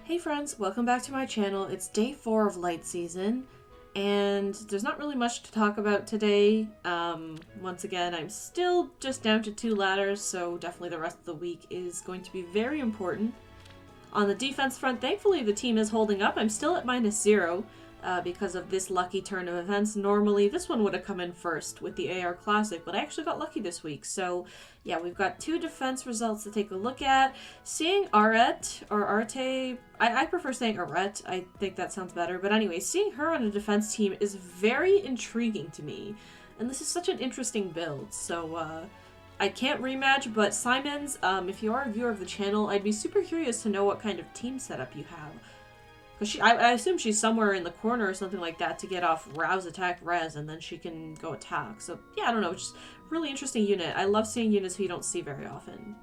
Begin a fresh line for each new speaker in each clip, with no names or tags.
Hey friends, welcome back to my channel. It's day 4 of light season, and there's not really much to talk about today. Once again, I'm still just down to 2 ladders, so definitely the rest of the week is going to be very important. On the defense front, thankfully the team is holding up. I'm still at -0 because of this lucky turn of events. Normally this one would have come in first with the AR Classic, but I actually got lucky this week. So yeah, we've got 2 defense results to take a look at. Seeing Arete, or Arte, I prefer saying Arete, I think that sounds better. But anyway, seeing her on a defense team is very intriguing to me. And this is such an interesting build, so I can't rematch, but Simons, if you are a viewer of the channel, I'd be super curious to know what kind of team setup you have. Because I assume she's somewhere in the corner or something like that to get off Rouse, Attack, Res, and then she can go attack. So, yeah, I don't know, just really interesting unit. I love seeing units who you don't see very often.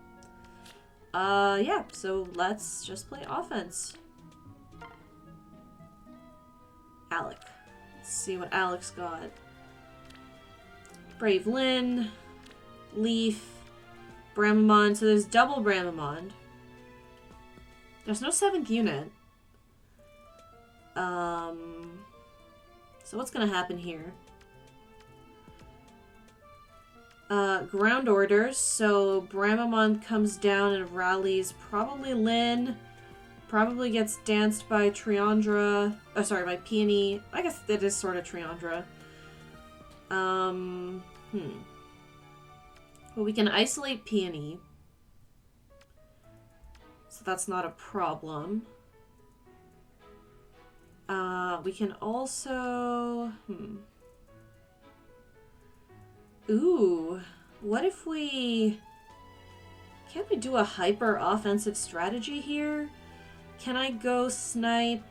Yeah, so let's just play offense. Alec. Let's see what Alec's got. Brave Lynn. Leaf, Bramamond, so there's double Bramamond. There's no 7th unit. So what's gonna happen here? Ground orders, so Bramamond comes down and rallies probably Lynn, probably gets danced by Triandra, oh sorry, by Peony. I guess that is sort of Triandra. Well, we can isolate Peony. So that's not a problem. We can also... Ooh. What if we... Can't we do a hyper offensive strategy here? Can I go snipe...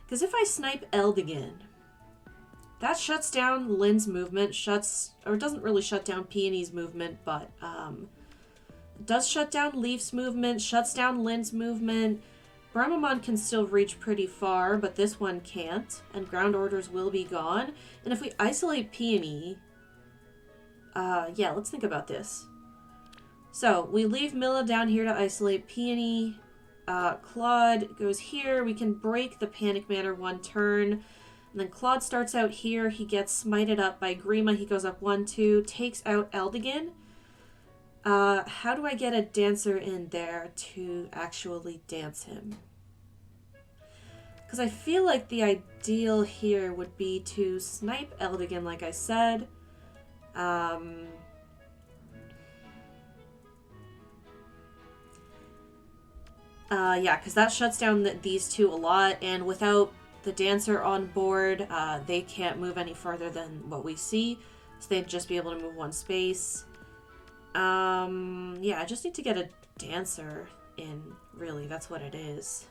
Because if I snipe Eldigan... That shuts down Lynn's movement, or it doesn't really shut down Peony's movement, but it does shut down Leaf's movement, shuts down Lynn's movement. Bramamond can still reach pretty far, but this one can't, and ground orders will be gone. And if we isolate Peony, yeah, let's think about this. So, we leave Milla down here to isolate Peony. Claude goes here, we can break the Panic Manor 1 turn. And then Claude starts out here. He gets smited up by Grima. He goes up 1-2, takes out Eldigan. How do I get a dancer in there to actually dance him? Because I feel like the ideal here would be to snipe Eldigan, like I said. Yeah, because that shuts down these two a lot, and without the dancer on board, they can't move any further than what we see, so they'd just be able to move 1 space. Yeah, I just need to get a dancer in, really, that's what it is.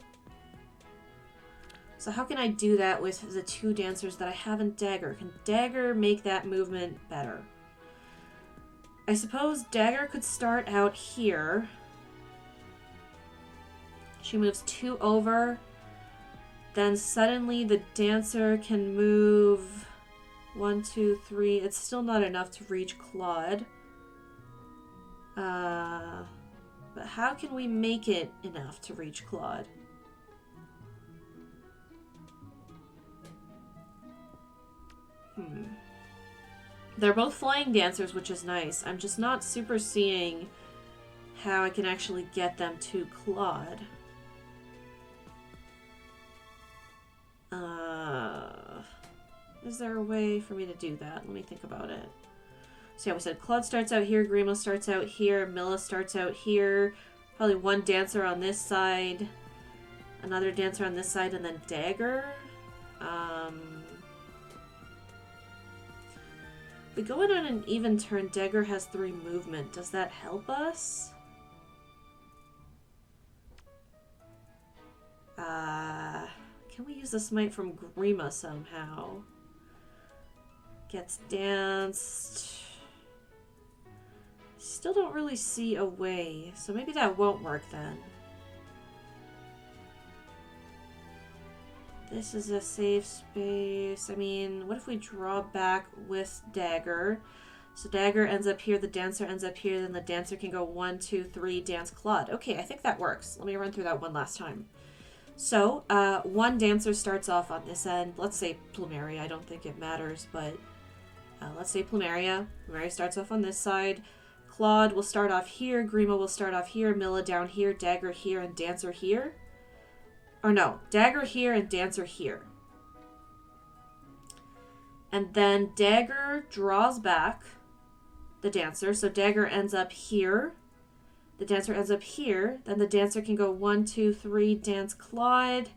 So how can I do that with the 2 dancers that I have in Dagger? Can Dagger make that movement better? I suppose Dagger could start out here. She moves 2 over. Then suddenly the dancer can move 1, 2, 3. It's still not enough to reach Claude. But how can we make it enough to reach Claude? They're both flying dancers, which is nice. I'm just not super seeing how I can actually get them to Claude. Is there a way for me to do that? Let me think about it. So yeah, we said Claude starts out here, Grima starts out here, Milla starts out here. Probably 1 dancer on this side, another dancer on this side, and then Dagger. If we go in on an even turn, Dagger has 3 movement. Does that help us? Can we use the smite from Grima somehow? Gets danced. Still don't really see a way, so maybe that won't work then. This is a safe space. I mean, what if we draw back with Dagger? So Dagger ends up here, the Dancer ends up here, then the Dancer can go 1, 2, 3, dance Claude. Okay, I think that works. Let me run through that one last time. So, one Dancer starts off on this end. Let's say Plumeria. I don't think it matters, but let's say Plumeria. Plumeria starts off on this side. Claude will start off here. Grima will start off here. Milla down here. Dagger here and Dancer here. Or no, Dagger here and Dancer here. And then Dagger draws back the Dancer. So Dagger ends up here. The Dancer ends up here. Then the Dancer can go 1, 2, 3, dance Claude.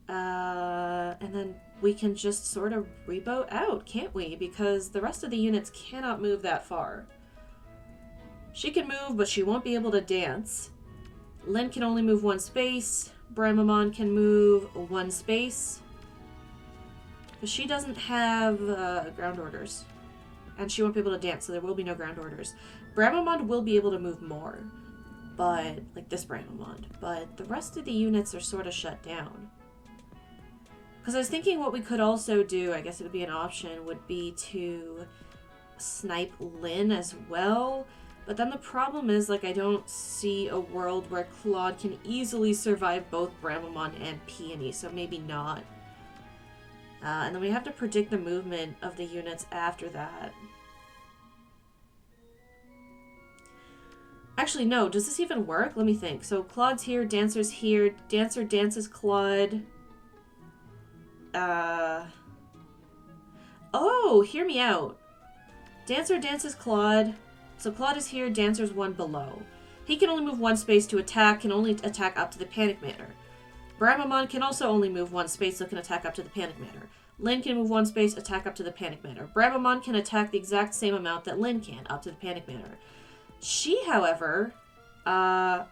And then we can just sort of reboot out, can't we? Because the rest of the units cannot move that far. She can move, but she won't be able to dance. Lyn can only move 1 space. Bramamon can move 1 space. But she doesn't have ground orders. And she won't be able to dance, so there will be no ground orders. Bramamon will be able to move more. But, like this Bramamon. But the rest of the units are sort of shut down. Because I was thinking what we could also do, I guess it would be an option, would be to snipe Lyn as well. But then the problem is, like, I don't see a world where Claude can easily survive both Bramamon and Peony, so maybe not. And then we have to predict the movement of the units after that. Actually, no. Does this even work? Let me think. So Claude's here, Dancer's here. Dancer dances Claude. Oh, hear me out. Dancer dances Claude. So Claude is here, Dancer's 1 below. He can only move 1 space to attack, can only attack up to the Panic Manor. Bramamon can also only move 1 space, so can attack up to the Panic Manor. Lyn can move 1 space, attack up to the Panic Manor. Bramamon can attack the exact same amount that Lyn can, up to the Panic Manor. She, however, oh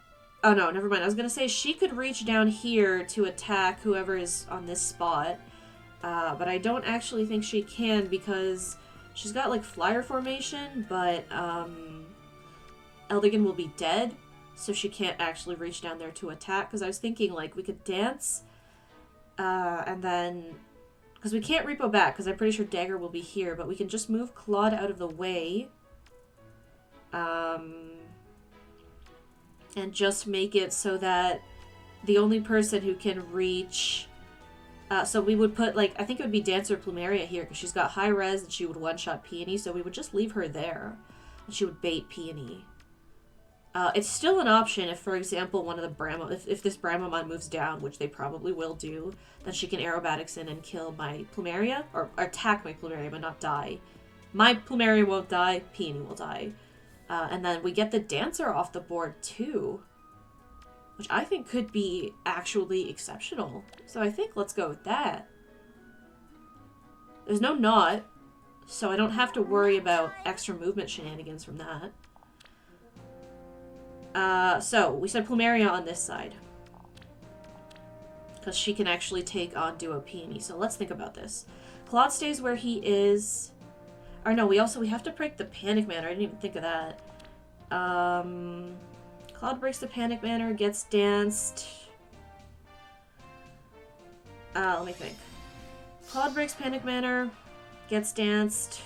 no, never mind. I was going to say she could reach down here to attack whoever is on this spot. But I don't actually think she can because she's got, like, flyer formation, but, Eldigan will be dead, so she can't actually reach down there to attack. Because I was thinking, like, we could dance, and then... Because we can't repo back, because I'm pretty sure Dagger will be here, but we can just move Claude out of the way. And just make it so that the only person who can reach... so we would put, like, I think it would be Dancer Plumeria here, because she's got high res and she would one-shot Peony, so we would just leave her there. And she would bait Peony. It's still an option if, for example, one of the if this Bramamon moves down, which they probably will do, then she can aerobatics in and kill my Plumeria, or attack my Plumeria, but not die. My Plumeria won't die, Peony will die. And then we get the Dancer off the board, too. Which I think could be actually exceptional. So I think let's go with that. There's no knot, so I don't have to worry about extra movement shenanigans from that. So we said Plumeria on this side. Because she can actually take on Duo Peony. So let's think about this. Claude stays where he is. Or no, we have to break the Panic Manor. I didn't even think of that. Claude breaks the Panic Manor, gets danced. Let me think. Claude breaks Panic Manor, gets danced.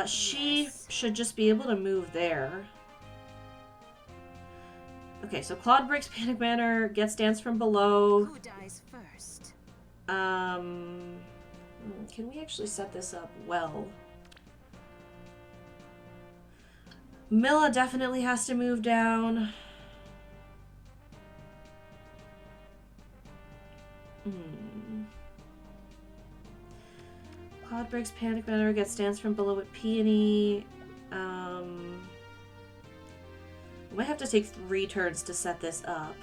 She should just be able to move there. Okay, so Claude breaks Panic Manor, gets danced from below.
Who dies first?
Can we actually set this up well? Milla definitely has to move down. Claude breaks Panic Manor, gets danced from below with Peony. We might have to take 3 turns to set this up.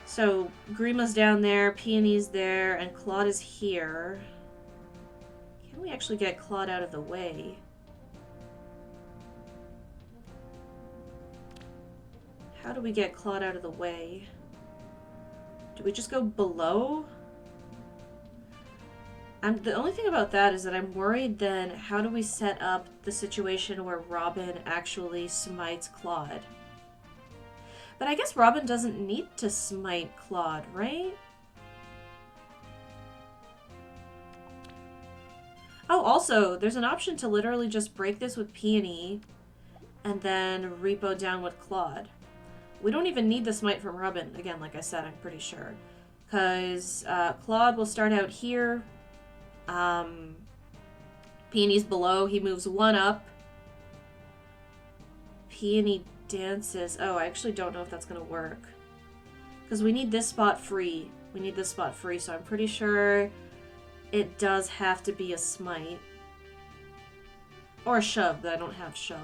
So, Grima's down there, Peony's there, and Claude is here. Can we actually get Claude out of the way? How do we get Claude out of the way? Do we just go below? The only thing about that is that I'm worried then, how do we set up the situation where Robin actually smites Claude? But I guess Robin doesn't need to smite Claude, right? Also, there's an option to literally just break this with Peony and then repo down with Claude. We don't even need the smite from Robin. Again, like I said, I'm pretty sure. Because Claude will start out here. Peony's below. He moves one up. Peony dances. Oh, I actually don't know if that's going to work. Because we need this spot free. We need this spot free, so I'm pretty sure it does have to be a smite. Or a shove, but I don't have shove.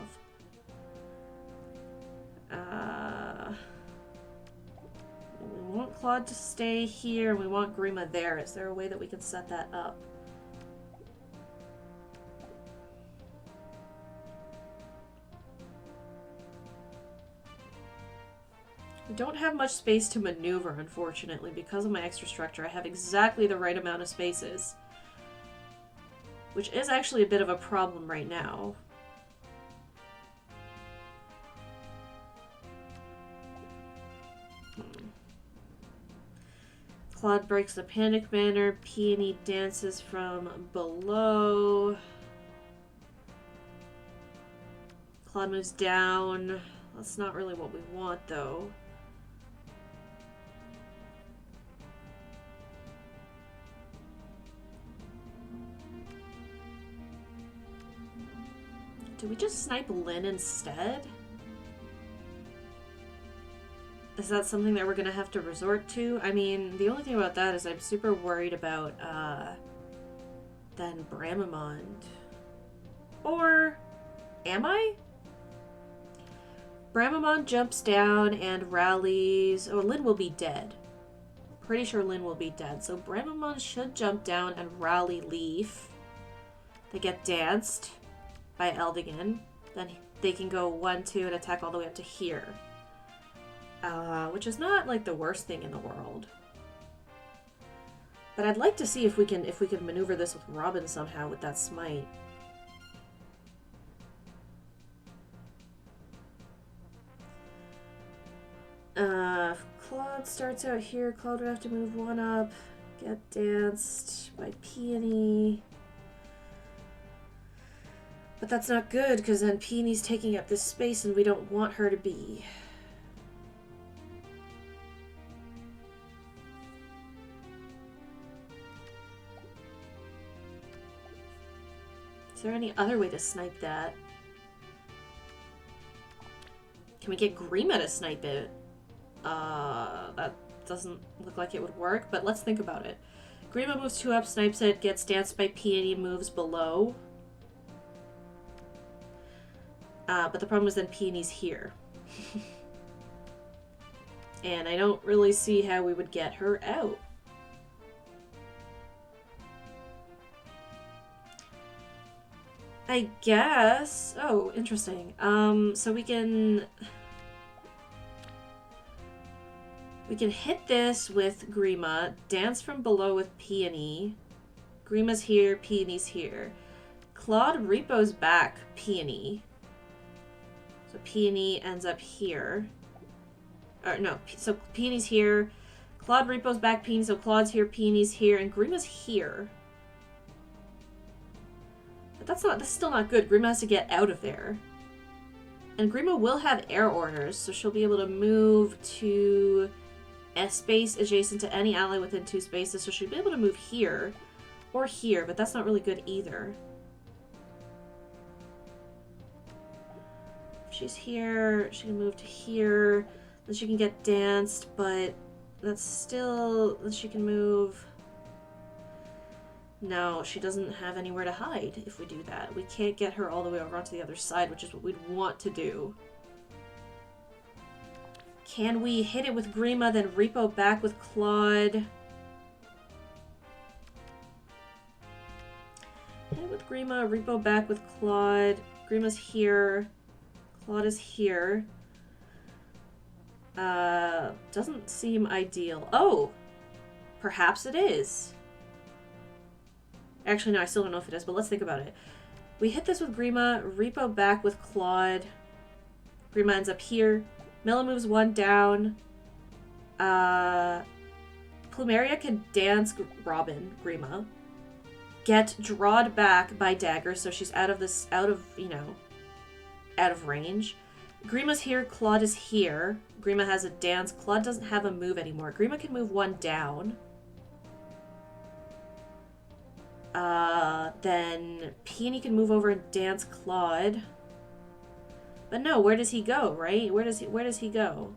We want Claude to stay here, and we want Grima there. Is there a way that we can set that up? I don't have much space to maneuver, unfortunately. Because of my extra structure, I have exactly the right amount of spaces. Which is actually a bit of a problem right now. Claude breaks the panic banner. Peony dances from below. Claude moves down. That's not really what we want, though. Do we just snipe Lyn instead? Is that something that we're gonna have to resort to? I mean, the only thing about that is I'm super worried about, then Bramamond. Or, am I? Bramamond jumps down and rallies. Oh, Lyn will be dead. Pretty sure Lyn will be dead. So Bramamond should jump down and rally Leaf. They get danced by Eldigan. Then they can go 1-2 and attack all the way up to here. Which is not like the worst thing in the world. But I'd like to see if we can maneuver this with Robin somehow with that smite. Claude starts out here. Claude would have to move one up. Get danced by Peony. But that's not good, because then Peony's taking up this space and we don't want her to be. Is there any other way to snipe that? Can we get Grima to snipe it? That doesn't look like it would work, but let's think about it. Grima moves 2 up, snipes it, gets danced by Peony, moves below. But the problem is then Peony's here. And I don't really see how we would get her out. I guess. Oh, interesting. So we can hit this with Grima, dance from below with Peony. Grima's here, Peony's here. Claude repos back Peony. So Peony ends up here. Or no, so Peony's here. Claude repos back Peony, so Claude's here, Peony's here, and Grima's here. But that's still not good. Grima has to get out of there. And Grima will have air orders, so she'll be able to move to a space adjacent to any ally within 2 spaces, so she'll be able to move here or here, but that's not really good either. If she's here, she can move to here, then she can get danced, but that's still, then she can move. No, she doesn't have anywhere to hide if we do that. We can't get her all the way over onto the other side, which is what we'd want to do. Can we hit it with Grima, then repo back with Claude? Hit it with Grima, repo back with Claude. Grima's here. Claude is here. Doesn't seem ideal. Oh! Perhaps it is. Actually, no, I still don't know if it is, but let's think about it. We hit this with Grima, repo back with Claude. Grima ends up here. Mela moves 1 down. Plumeria can dance Robin, Grima. get drawed back by Dagger, so she's out of, out of range. Grima's here, Claude is here. Grima has a dance. Claude doesn't have a move anymore. Grima can move one down. Then Peony can move over and dance Claude. But no, where does he go, right? Where does he go?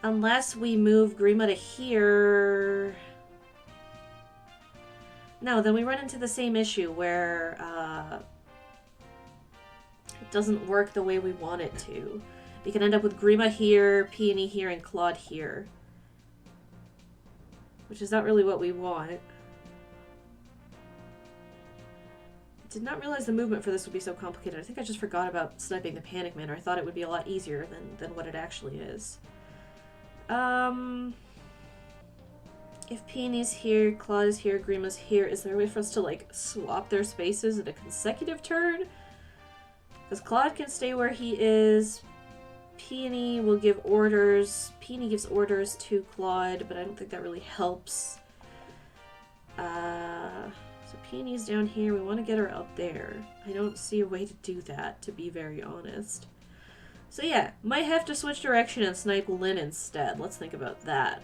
Unless we move Grima to here. No, then we run into the same issue where it doesn't work the way we want it to. We can end up with Grima here, Peony here, and Claude here. Which is not really what we want. I did not realize the movement for this would be so complicated. I think I just forgot about sniping the Panic Man, or I thought it would be a lot easier than what it actually is. If Peony's here, Claude is here, Grima's here, is there a way for us to, like, swap their spaces in a consecutive turn? Because Claude can stay where he is. Peony will give orders. Peony gives orders to Claude, but I don't think that really helps. So Peony's down here. We want to get her up there. I don't see a way to do that, to be very honest. So yeah, might have to switch direction and snipe Lyn instead. Let's think about that.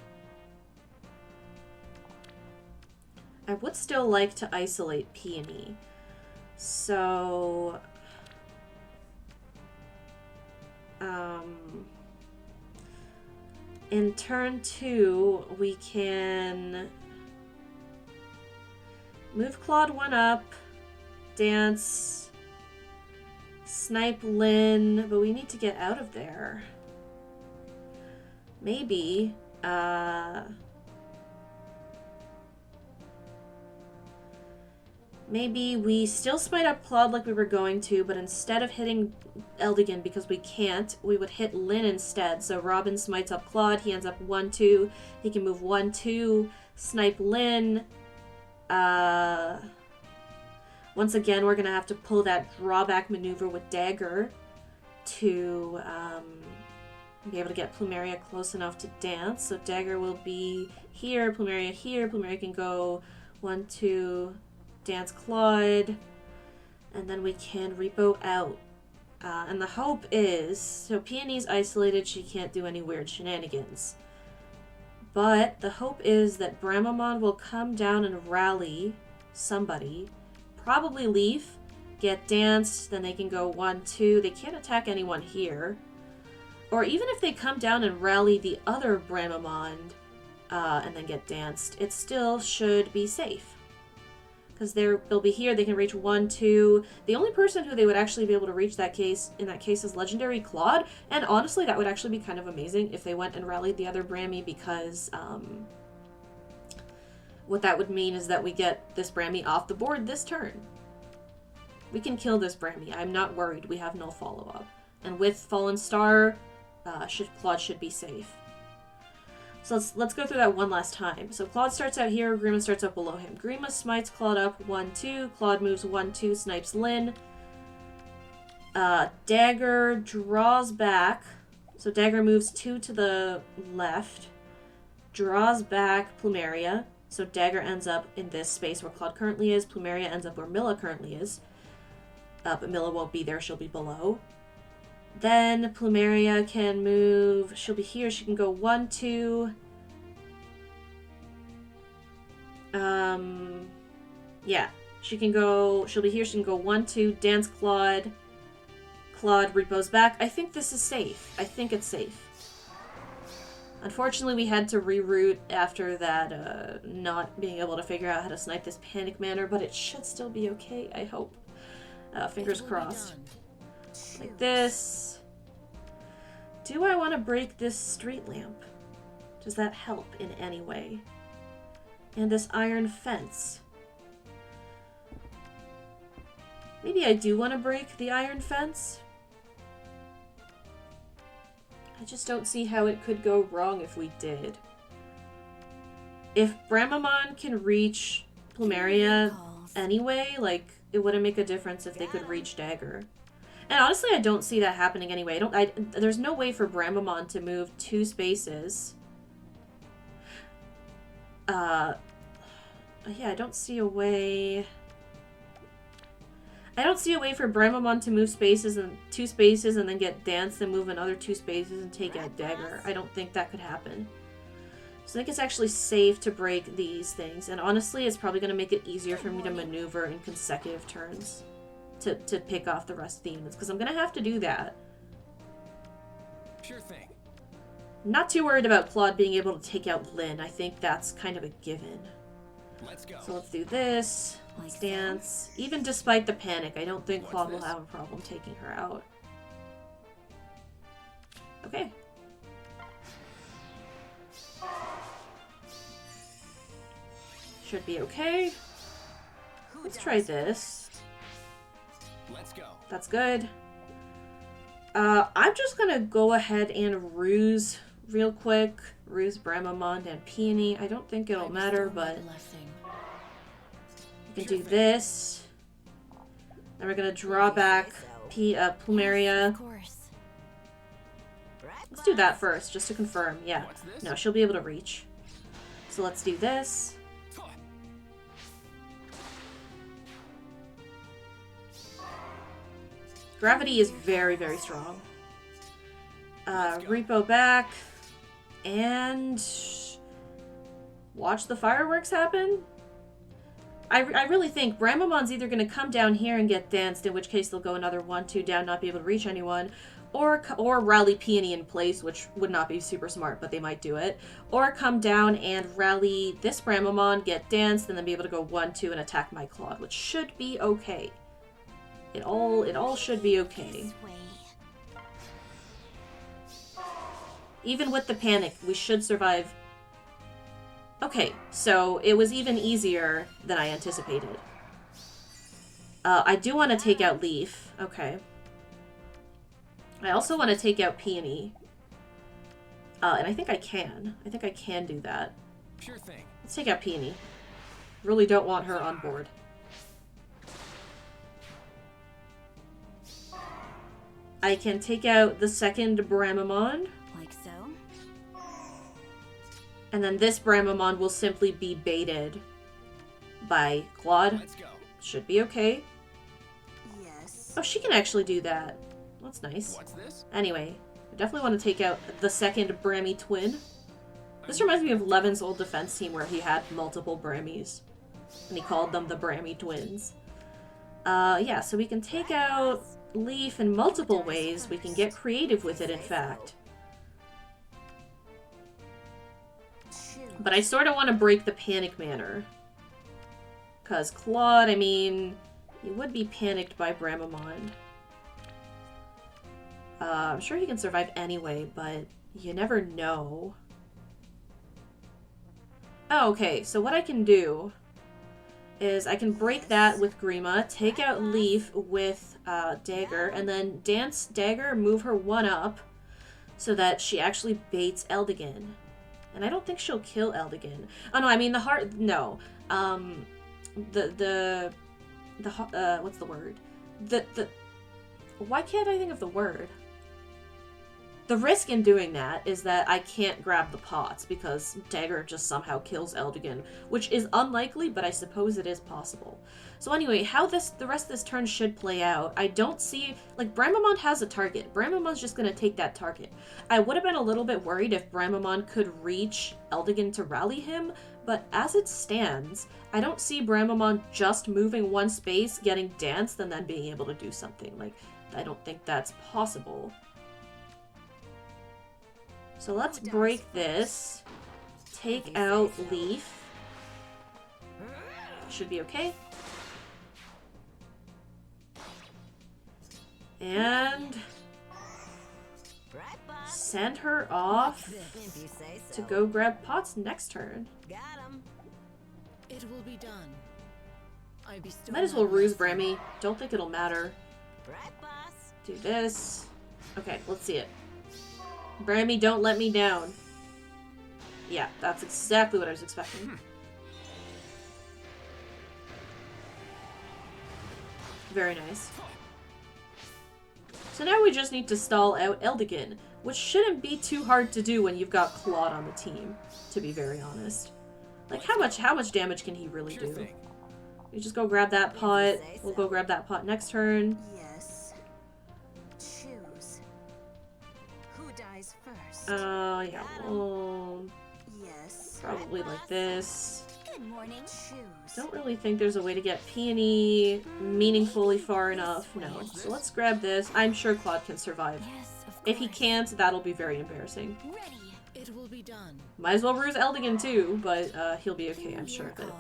I would still like to isolate Peony. So... in turn 2, we can move Claude 1 up, dance, snipe Lyn, but we need to get out of there. Maybe, maybe we still smite up Claude like we were going to, but instead of hitting Eldigan, because we can't, we would hit Lyn instead. So Robin smites up Claude, he ends up 1-2. He can move 1-2, snipe Lyn. Once again, we're going to have to pull that drawback maneuver with Dagger to be able to get Plumeria close enough to dance. So Dagger will be here, Plumeria here. Plumeria can go 1-2... dance Claude, and then we can repo out. And the hope is, so Peony's isolated, she can't do any weird shenanigans. But the hope is that Bramamon will come down and rally somebody, probably Leaf, get danced, then they can go 1-2. They can't attack anyone here. Or even if they come down and rally the other Bramamon and then get danced, it still should be safe. Because they'll be here, they can reach 1-2. The only person who they would actually be able to reach in that case is Legendary Claude. And honestly, that would actually be kind of amazing if they went and rallied the other Brammy, because what that would mean is that we get this Brammy off the board this turn. We can kill this Brammy. I'm not worried. We have no follow-up. And with Fallen Star, Claude should be safe. So let's go through that one last time. So Claude starts out here, Grima starts up below him. Grima smites Claude up 1-2, Claude moves 1-2, snipes Lyn. Dagger draws back. So Dagger moves 2 to the left. Draws back Plumeria. So Dagger ends up in this space where Claude currently is. Plumeria ends up where Milla currently is. But Milla won't be there, she'll be below. Then Plumeria can move, she'll be here, she can go 1-2. Yeah, she'll be here, she can go 1-2, dance Claude. Claude repos back. I think this is safe. I think it's safe. Unfortunately, we had to reroute after that, not being able to figure out how to snipe this Panic Manor, but it should still be okay, I hope. Fingers crossed. Like this. Do I want to break this street lamp? Does that help in any way? And this iron fence. Maybe I do want to break the iron fence. I just don't see how it could go wrong if we did. If Bramamon can reach Plumeria anyway, like, it wouldn't make a difference if they could reach Dagger. And honestly, I don't see that happening anyway. There's no way for Bramamon to move 2 spaces. Yeah, I don't see a way... I don't see a way for Bramamon to move spaces and 2 spaces and then get danced and move another 2 spaces and take out Dagger. I don't think that could happen. So I think it's actually safe to break these things. And honestly, it's probably going to make it easier for me to maneuver in consecutive turns to pick off the rest of the units. Because I'm going to have to do that.
Sure thing.
Not too worried about Claude being able to take out Lyn. I think that's kind of a given.
Let's go.
So let's do this. Let's dance. Even despite the panic, I don't think Claude will have a problem taking her out. Okay. Should be okay. Let's try this.
Let's go.
That's good. I'm just gonna go ahead and ruse real quick. Ruse Bramamon and Peony. I don't think it'll matter, but we can do this. Then we're gonna draw back Plumeria. Let's do that first, just to confirm. Yeah. No, she'll be able to reach. So let's do this. Gravity is very, very strong. Repo back. And... watch the fireworks happen? I really think Bramamon's either going to come down here and get danced, in which case they'll go another 1-2 down, not be able to reach anyone, or rally Peony in place, which would not be super smart, but they might do it, or come down and rally this Bramamon, get danced, and then be able to go 1-2 and attack my Claude, which should be okay. It all should be okay. Even with the panic, we should survive. Okay, so it was even easier than I anticipated. I do want to take out Leaf. Okay. I also want to take out Peony. And I think I can. I think I can do that.
Sure thing.
Let's take out Peony. Really don't want her on board. I can take out the second Bramamon.
Like so?
And then this Bramamon will simply be baited by Claude.
Let's go.
Should be okay.
Yes.
Oh, she can actually do that. That's nice.
What's this?
Anyway, I definitely want to take out the second Brammy twin. This reminds me of Levin's old defense team where he had multiple Brammies. And he called them the Brammy twins. Yeah, so we can take out Leaf in multiple ways. We can get creative with it, in fact. But I sort of want to break the panic manner. Because Claude, I mean, he would be panicked by Bramamon. I'm sure he can survive anyway, but you never know. Oh, okay, so what I can do is I can break that with Grima, take out Leaf with Dagger, and then dance Dagger, move her 1 up, so that she actually baits Eldigan. And I don't think she'll kill Eldigan. Oh no, I mean the heart. No, what's the word? Why can't I think of the word? The risk in doing that is that I can't grab the pots because Dagger just somehow kills Eldigan, which is unlikely, but I suppose it is possible. So anyway, how the rest of this turn should play out, I don't see... Like, Bramamon has a target. Bramamon's just going to take that target. I would have been a little bit worried if Bramamon could reach Eldigan to rally him, but as it stands, I don't see Bramamon just moving 1 space, getting danced, and then being able to do something. Like, I don't think that's possible. So let's break this. Take out Leaf. Should be okay. And send her off to go grab pots next turn.
It will be done.
Might as well ruse Brammy. Don't think it'll matter. Do this. Okay, let's see it. Brammy, don't let me down. Yeah, that's exactly what I was expecting. Very nice. So now we just need to stall out Eldigan, which shouldn't be too hard to do when you've got Claude on the team, to be very honest. Like, how much damage can he really
Sure
do?
thing.
You just go grab that pot. We'll go grab that pot next turn.
Yes. Choose. Who dies first?
Yeah, well,
Yes.
probably like this.
Good morning. Choose.
Don't really think there's a way to get Peony meaningfully far enough. No. So let's grab this. I'm sure Claude can survive.
Yes, of
If he can't, that'll be very embarrassing.
Ready. It will be done.
Might as well ruse Eldigan too, but he'll be okay, I'm sure of it.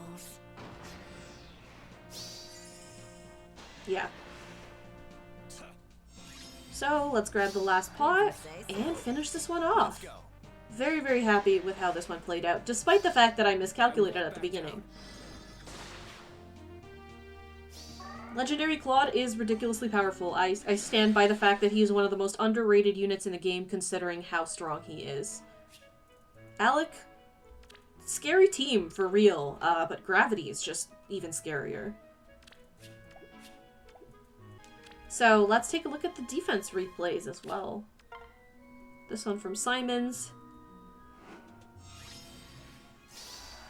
Yeah. So let's grab the last pot and finish this one off.
Let's go.
Very, very happy with how this one played out, despite the fact that I miscalculated at the beginning. Legendary Claude is ridiculously powerful. I stand by the fact that he is one of the most underrated units in the game considering how strong he is. Alec, scary team for real, but Gravity is just even scarier. So let's take a look at the defense replays as well. This one from Simons.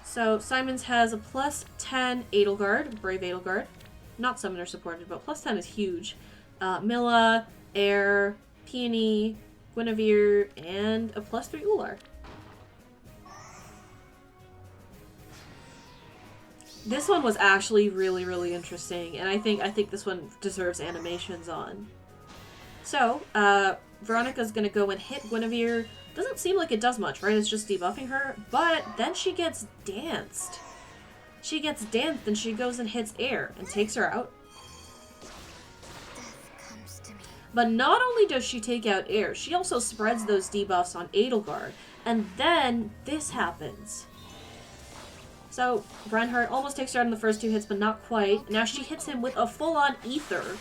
So Simons has a plus 10 Edelgard, Brave Edelgard. Not summoner supported, but plus 10 is huge. Milla, Air, Peony, Guinevere, and a plus 3 Ular. This one was actually really, really interesting, and I think this one deserves animations on. So, Veronica's gonna go and hit Guinevere. Doesn't seem like it does much, right? It's just debuffing her, but then she gets danced. She gets danced and she goes and hits Air and takes her out. But not only does she take out Air, she also spreads those debuffs on Edelgard, and then this happens. So, Reinhardt almost takes her out in the first 2 hits, but not quite. Now she hits him with a full-on Aether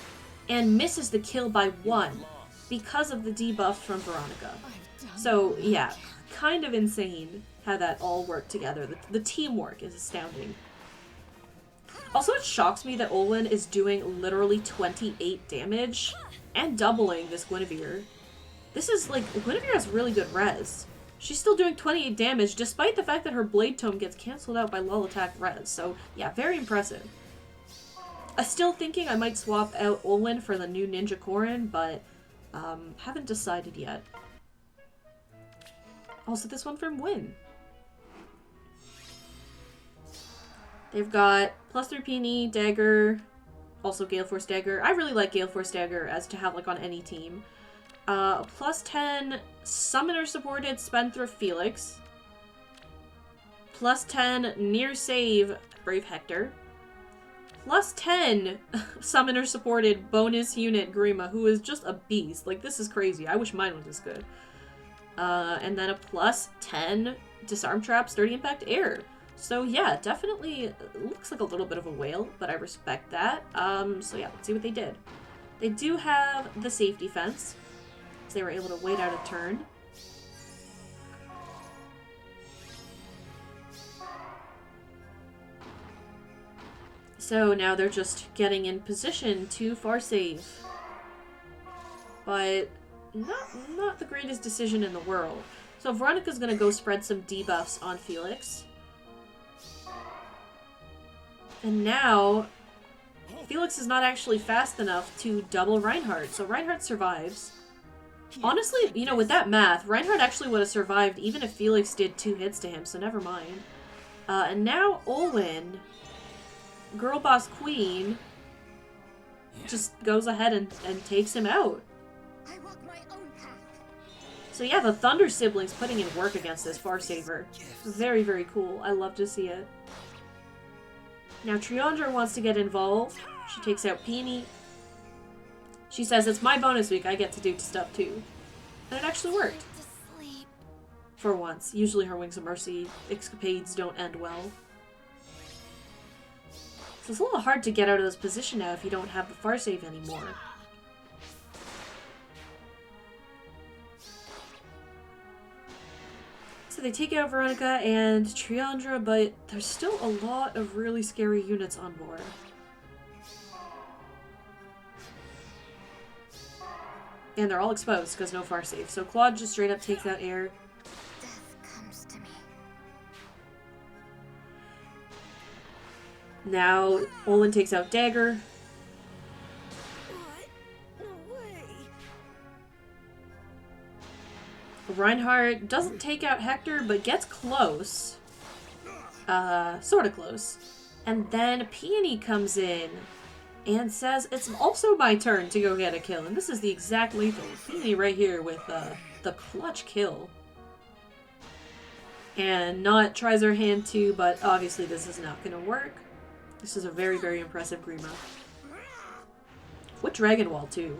and misses the kill by 1 because of the debuff from Veronica. So, yeah, kind of insane how that all worked together. The teamwork is astounding. Also, it shocks me that Olwen is doing literally 28 damage and doubling this Guinevere. This is, like, Guinevere has really good res. She's still doing 28 damage, despite the fact that her Blade Tome gets cancelled out by lull attack res. So, yeah, very impressive. I'm still thinking I might swap out Olwen for the new Ninja Korin, but haven't decided yet. Also, this one from Win. They've got plus 3 Peony, Dagger, also Gale Force Dagger. I really like Gale Force Dagger as to have, like, on any team. Plus 10 Summoner supported Spendthrift Felix. Plus 10 Near Save Brave Hector. Plus 10 Summoner supported bonus unit Grima, who is just a beast. Like, this is crazy. I wish mine was this good. And then a plus 10 Disarm Trap Sturdy Impact Air. So yeah, definitely looks like a little bit of a whale, but I respect that. So yeah, let's see what they did. They do have the safety fence, so they were able to wait out a turn. So now they're just getting in position to far save. But not the greatest decision in the world. So Veronica's gonna go spread some debuffs on Felix. And now, Felix is not actually fast enough to double Reinhardt, so Reinhardt survives. Honestly, you know, with that math, Reinhardt actually would have survived even if Felix did 2 hits to him, so never mind. And now Olwen, Girl Boss Queen, just goes ahead and takes him out.
I walk my own path.
So yeah, the Thunder siblings putting in work against this Farsaver. Very, very cool. I love to see it. Now Triandra wants to get involved. She takes out Peony. She says, it's my bonus week, I get to do stuff too. And it actually worked. For once. Usually her Wings of Mercy escapades don't end well. So it's a little hard to get out of this position now if you don't have the far save anymore. So they take out Veronica and Triandra, but there's still a lot of really scary units on board. And they're all exposed because no far save. So Claude just straight up takes out Air.
Death comes to me.
Now, Olin takes out Dagger.
What? No way.
Reinhardt doesn't take out Hector, but gets close. Sort of close. And then Peony comes in and says, it's also my turn to go get a kill. And this is the exact lethal. Peony right here with the clutch kill. And Not tries her hand too, but obviously this is not going to work. This is a very, very impressive Grima. With Dragon Wall too.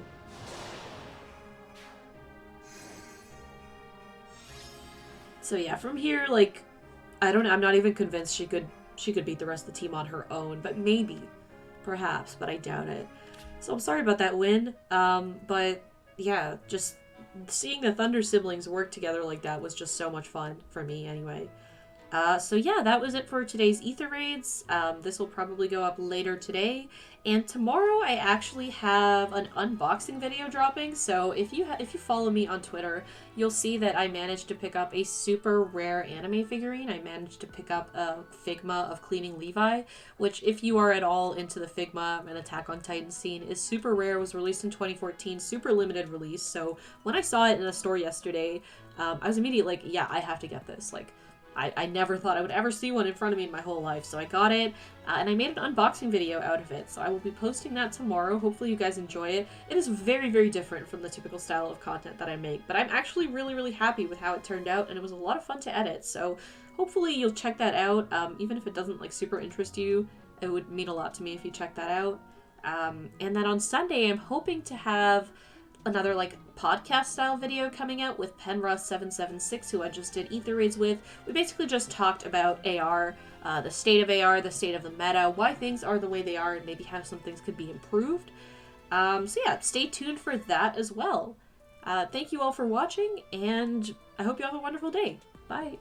So yeah, from here, like, I'm not even convinced she could beat the rest of the team on her own, but maybe, perhaps, but I doubt it. So I'm sorry about that win, but yeah, just seeing the Thunder siblings work together like that was just so much fun for me anyway. So yeah, that was it for today's Aether Raids. This will probably go up later today. And tomorrow I actually have an unboxing video dropping. So if you follow me on Twitter, you'll see that I managed to pick up a super rare anime figurine. I managed to pick up a Figma of Cleaning Levi, which if you are at all into the Figma and Attack on Titan scene, is super rare, was released in 2014, super limited release. So when I saw it in a store yesterday, I was immediately like, yeah, I have to get this. Like, I never thought I would ever see one in front of me in my whole life, so I got it, and I made an unboxing video out of it, so I will be posting that tomorrow. Hopefully you guys enjoy it. It is very, very different from the typical style of content that I make, but I'm actually really, really happy with how it turned out, and it was a lot of fun to edit, so hopefully you'll check that out. Even if it doesn't, like, super interest you, it would mean a lot to me if you check that out. And then on Sunday, I'm hoping to have another, like, podcast style video coming out with Penruss776, who I just did Aether Raids with. We basically just talked about AR, the state of AR, the state of the meta, why things are the way they are, and maybe how some things could be improved. So yeah, stay tuned for that as well. Thank you all for watching, and I hope you have a wonderful day. Bye!